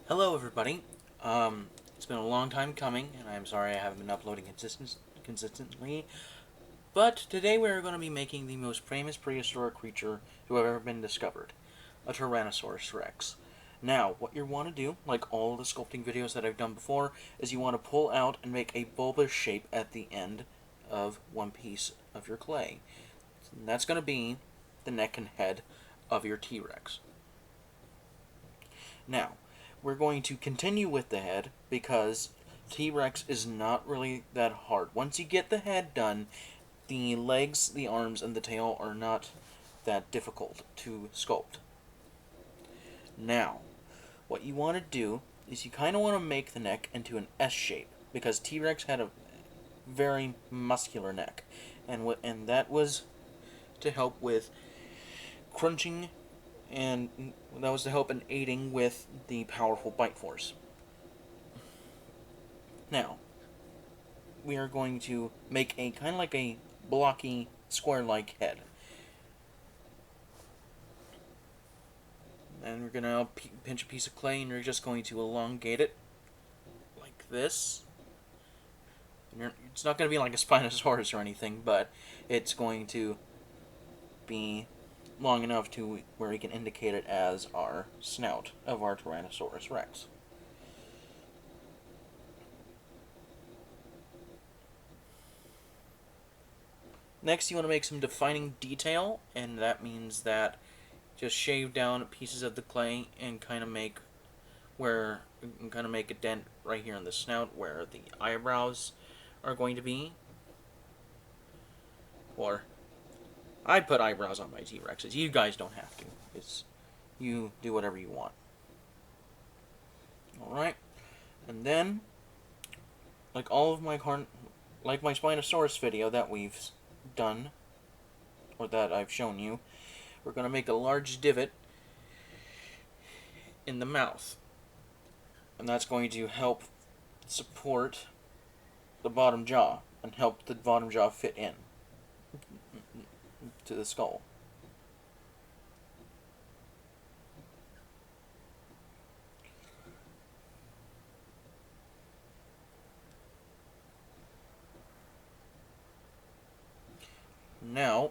Hello, everybody. It's been a long time coming, and I'm sorry I haven't been uploading consistently. But today we're going to be making the most famous prehistoric creature to have ever been discovered, a Tyrannosaurus Rex. Now, what you want to do, like all the sculpting videos that I've done before, is you want to pull out and make a bulbous shape at the end of one piece of your clay. And that's going to be the neck and head of your T-Rex. Now, we're going to continue with the head because T-Rex is not really that hard. Once you get the head done, the legs, the arms, and the tail are not that difficult to sculpt. Now, what you want to do is you kind of want to make the neck into an S shape because T-Rex had a very muscular neck, and that was to help with crunching, and that was to help in aiding with the powerful bite force. Now, we are going to make a kind of like a blocky, square-like head. And we're going to pinch a piece of clay and you're just going to elongate it like this. It's not going to be like a Spinosaurus or anything, but it's going to be long enough to where we can indicate it as our snout of our Tyrannosaurus Rex. Next, you want to make some defining detail, and that means that just shave down pieces of the clay and kind of make a dent right here in the snout where the eyebrows are going to be. Or I put eyebrows on my T-Rexes. You guys don't have to. You do whatever you want. All right, and then like my Spinosaurus video that we've done or that I've shown you, we're going to make a large divot in the mouth. And that's going to help support the bottom jaw and help the bottom jaw fit in to the skull. Now,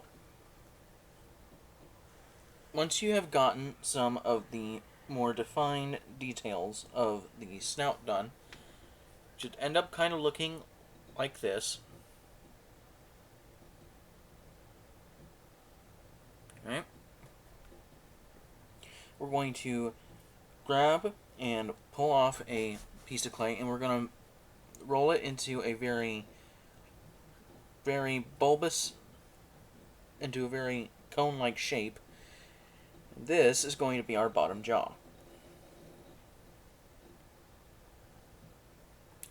once you have gotten some of the more defined details of the snout done, it should end up kind of looking like this. Right? We're going to grab and pull off a piece of clay, and we're going to roll it into a very bulbous, into a very cone-like shape. This is going to be our bottom jaw.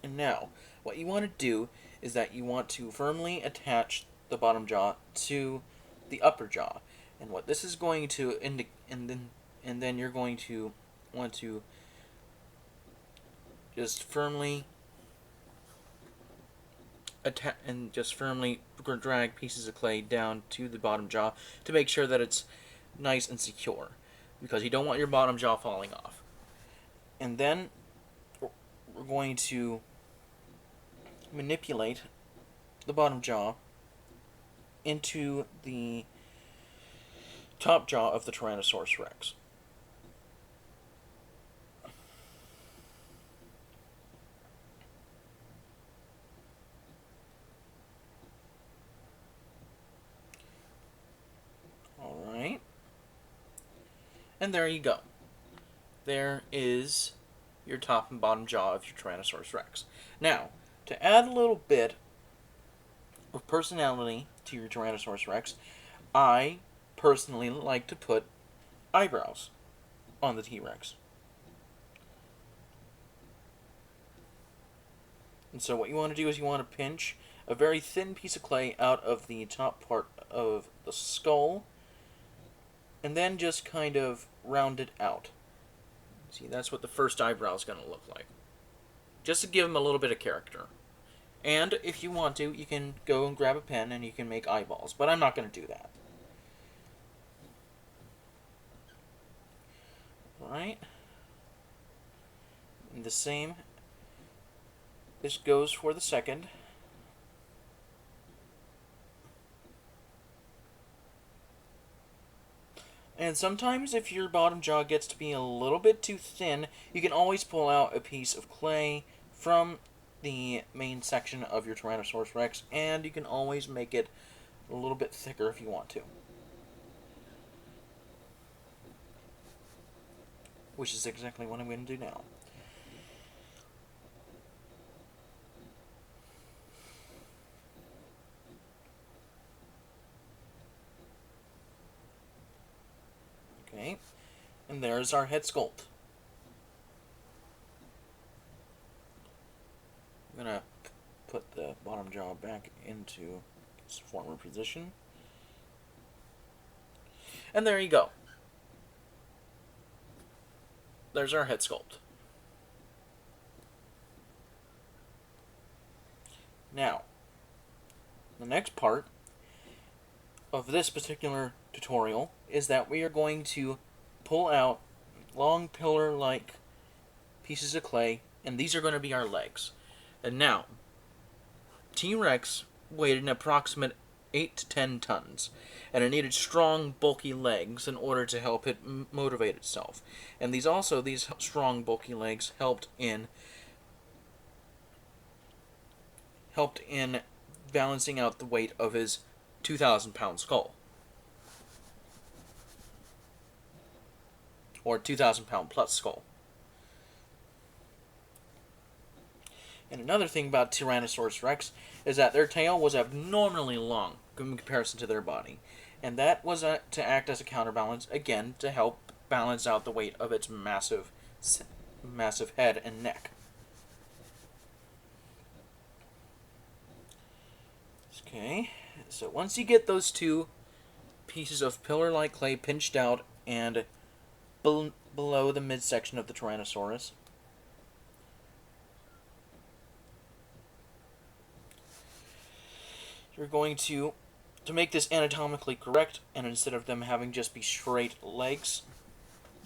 And now, what you want to do is that you want to firmly attach the bottom jaw to the upper jaw. And what this is going to indicate, and then you're going to want to just firmly drag pieces of clay down to the bottom jaw to make sure that it's nice and secure, because you don't want your bottom jaw falling off. And then we're going to manipulate the bottom jaw into the top jaw of the Tyrannosaurus Rex. Alright. And there you go. There is your top and bottom jaw of your Tyrannosaurus Rex. Now, to add a little bit of personality to your Tyrannosaurus Rex, I personally like to put eyebrows on the T-Rex. And so what you want to do is you want to pinch a very thin piece of clay out of the top part of the skull, and then just kind of round it out. See, that's what the first eyebrow is going to look like. Just to give him a little bit of character. And if you want to, you can go and grab a pen and you can make eyeballs. But I'm not going to do that. Alright. And the same, this goes for the second. And sometimes if your bottom jaw gets to be a little bit too thin, you can always pull out a piece of clay from the main section of your Tyrannosaurus Rex, and you can always make it a little bit thicker if you want to. Which is exactly what I'm going to do now. Okay, and there's our head sculpt. I'm going to put the bottom jaw back into its former position. And there you go. There's our head sculpt. Now, the next part of this particular tutorial is that we are going to pull out long pillar-like pieces of clay, and these are going to be our legs. And now, T-Rex weighed an approximate 8 to 10 tons, and it needed strong, bulky legs in order to help it motivate itself. And these strong, bulky legs helped in balancing out the weight of his 2,000-pound skull. Or 2,000-pound plus skull. And another thing about Tyrannosaurus Rex is that their tail was abnormally long in comparison to their body. And that was to act as a counterbalance, again, to help balance out the weight of its massive head and neck. Okay, so once you get those two pieces of pillar-like clay pinched out and below the midsection of the Tyrannosaurus, you're going to make this anatomically correct, and instead of them having just be straight legs,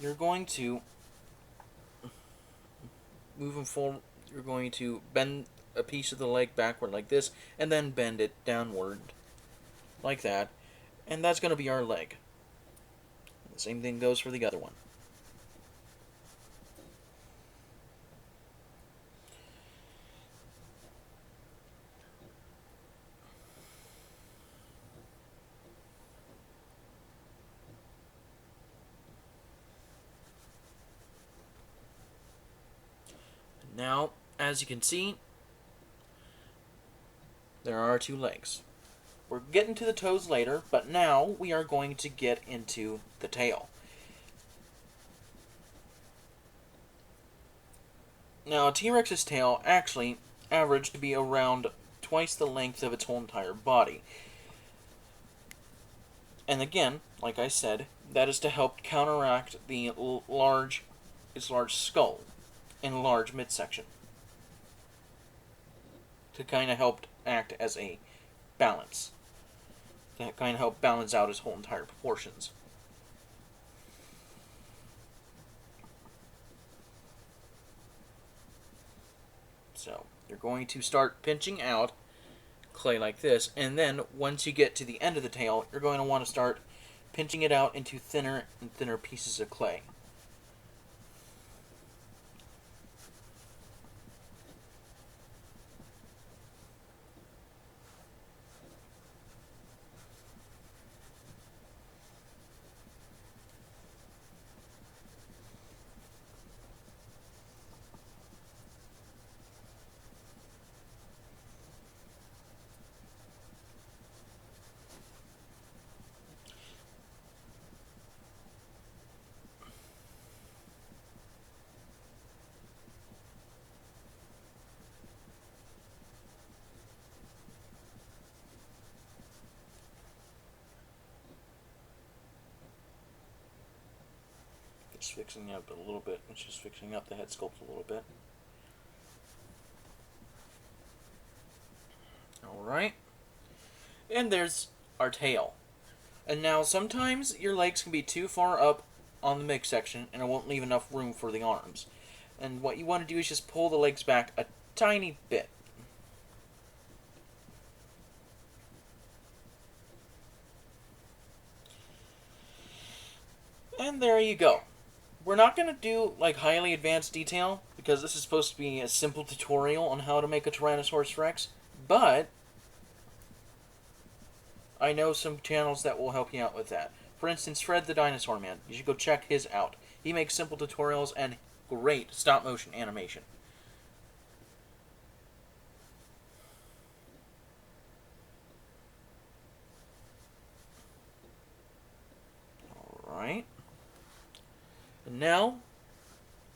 you're going to move them forward. You're going to bend a piece of the leg backward like this, and then bend it downward like that, and that's going to be our leg. The same thing goes for the other one. Now, as you can see, there are two legs. We're getting to the toes later, but now we are going to get into the tail. Now, a T-Rex's tail actually averaged to be around twice the length of its whole entire body. And again, like I said, that is to help counteract its large skull and large midsection, to kind of help act as a balance, to kind of help balance out his whole entire proportions. So you're going to start pinching out clay like this, and then once you get to the end of the tail, you're going to want to start pinching it out into thinner and thinner pieces of clay. Just fixing up a little bit, just fixing up the head sculpt a little bit. Alright. And there's our tail. And now sometimes your legs can be too far up on the midsection and it won't leave enough room for the arms. And what you want to do is just pull the legs back a tiny bit. And there you go. We're not going to do like highly advanced detail because this is supposed to be a simple tutorial on how to make a Tyrannosaurus Rex, but I know some channels that will help you out with that. For instance, Fred the Dinosaur Man. You should go check his out. He makes simple tutorials and great stop motion animation. Alright. And now,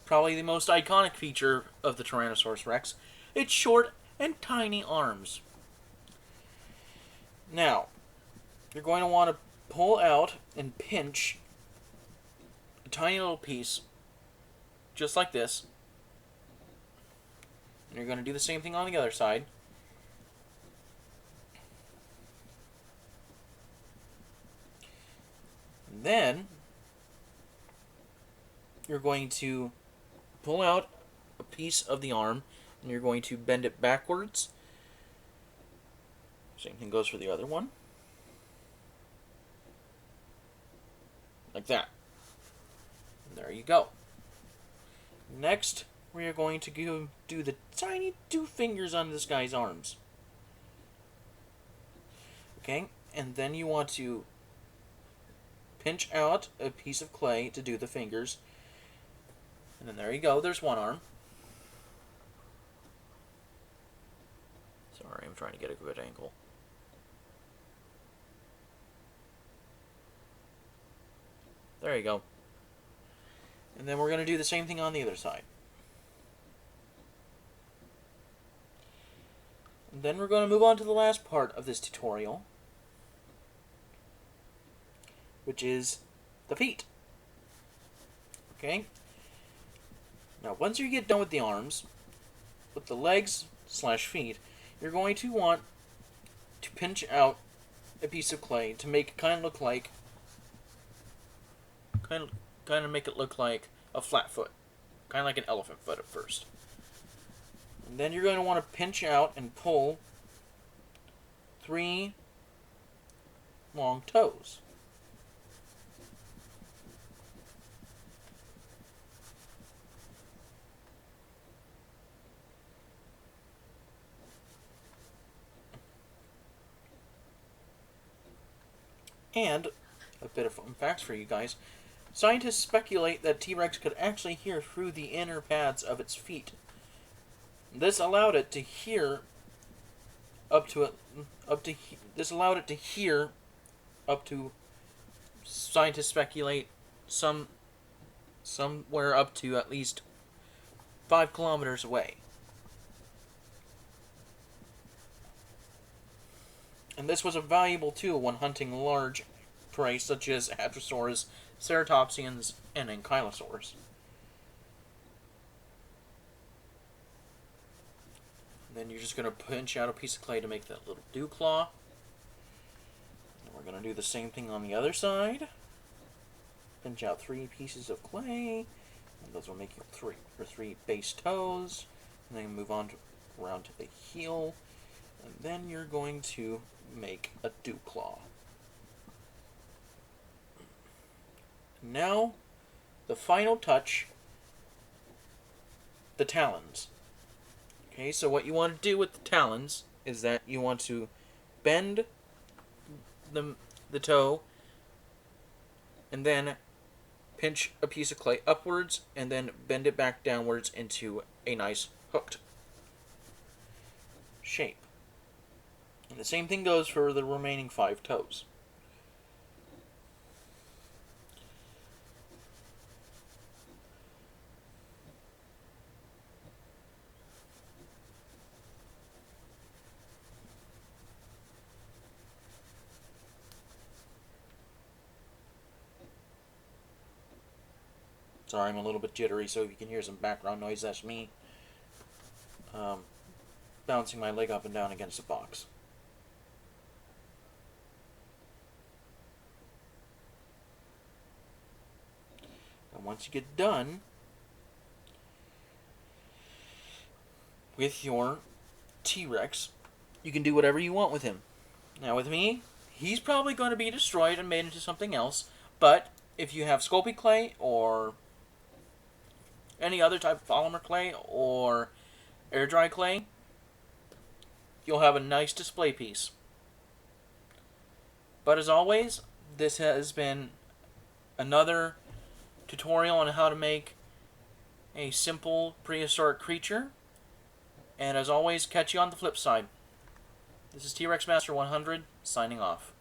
probably the most iconic feature of the Tyrannosaurus Rex, its short and tiny arms. Now, you're going to want to pull out and pinch a tiny little piece, just like this. And you're going to do the same thing on the other side. And then, you're going to pull out a piece of the arm, and you're going to bend it backwards. Same thing goes for the other one. Like that. And there you go. Next, we are going to go do the tiny 2 fingers on this guy's arms. Okay, and then you want to pinch out a piece of clay to do the fingers. And then there you go, there's one arm. Sorry, I'm trying to get a good angle. There you go. And then we're going to do the same thing on the other side. And then we're going to move on to the last part of this tutorial, which is the feet. Okay? Now, once you get done with the arms, with the legs / feet, you're going to want to pinch out a piece of clay to make it kind of look like make it look like a flat foot, kind of like an elephant foot at first. And then you're going to want to pinch out and pull 3 long toes. And a bit of fun facts for you guys. Scientists speculate that T-Rex could actually hear through the inner pads of its feet. This allowed it to hear scientists speculate somewhere up to at least 5 kilometers away. And this was a valuable tool when hunting large prey such as hadrosaurs, ceratopsians, and ankylosaurs. Then you're just going to pinch out a piece of clay to make that little dew claw. And we're going to do the same thing on the other side. Pinch out 3 pieces of clay, and those will make you 3 base toes. And then move on around to the heel, and then you're going to make a dew claw. Now, the final touch, the talons. Okay, so what you want to do with the talons is that you want to bend the toe and then pinch a piece of clay upwards and then bend it back downwards into a nice hooked shape. And the same thing goes for the remaining 5 toes. Sorry, I'm a little bit jittery, so if you can hear some background noise, that's me bouncing my leg up and down against a box. And once you get done, with your T-Rex, you can do whatever you want with him. Now with me, he's probably going to be destroyed and made into something else, but if you have sculpting clay or any other type of polymer clay or air dry clay, you'll have a nice display piece. But as always, this has been another tutorial on how to make a simple prehistoric creature. And as always, catch you on the flip side. This is T-Rex Master 100, signing off.